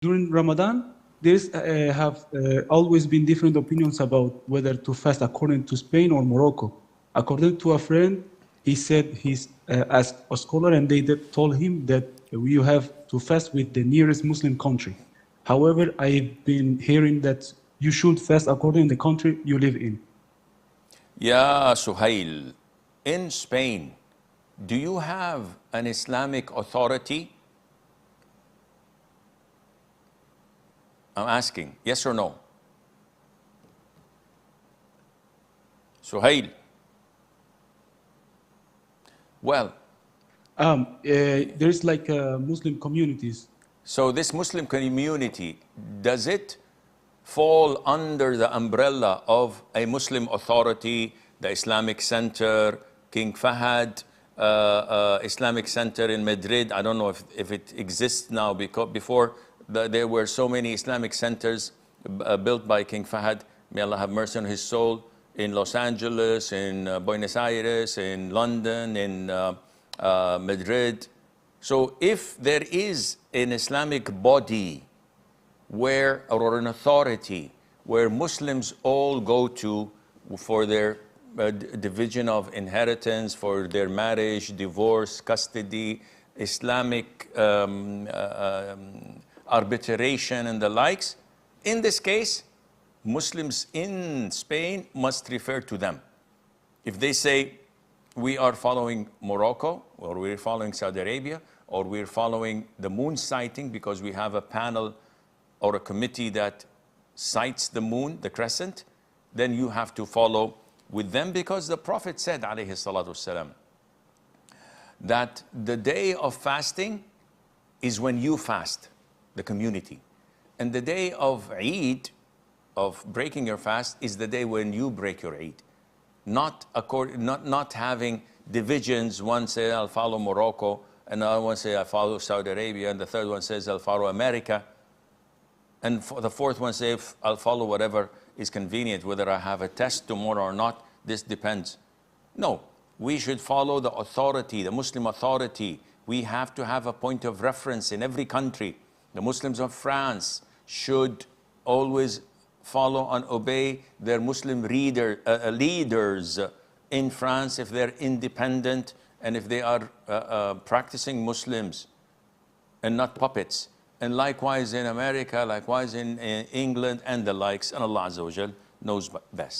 During Ramadan, there's have always been different opinions about whether to fast according to Spain or Morocco. According to a friend, he said he's asked a scholar and they told him that you have to fast with the nearest Muslim country. However, I've been hearing that you should fast according to the country you live in. Ya Suhail, in Spain, do you have an Islamic authority? I'm asking, yes or no? Suhail. Well, There's like Muslim communities. so this Muslim community, does it fall under the umbrella of a Muslim authority, the Islamic Center, King Fahd, Islamic Center in Madrid? I don't know if it exists now, because before there were so many Islamic centers built by King Fahd, may Allah have mercy on his soul, in Los Angeles, in Buenos Aires, in London, in Madrid. So if there is an Islamic body where, or an authority where Muslims all go to for their division of inheritance, for their marriage, divorce, custody, Islamic arbitration and the likes, in this case, Muslims in Spain must refer to them. If they say, we are following Morocco, or we're following Saudi Arabia, or we're following the moon sighting because we have a panel or a committee that sights the moon, the crescent, then you have to follow with them, because the Prophet said, alayhi salatu wasalam, that the day of fasting is when you fast, the community. And the day of Eid, of breaking your fast, is the day when you break your Eid. Not having divisions. One says, I'll follow Morocco, another one says, I'll follow Saudi Arabia, and the third one says, I'll follow America. And the fourth one says, I'll follow whatever is convenient, whether I have a test tomorrow or not, this depends. No, we should follow the authority, the Muslim authority. We have to have a point of reference in every country. The Muslims of France should always follow and obey their Muslim leaders in France if they're independent and if they are practicing Muslims and not puppets. And likewise in America, likewise in England and the likes, and Allah Azza wa Jal knows best.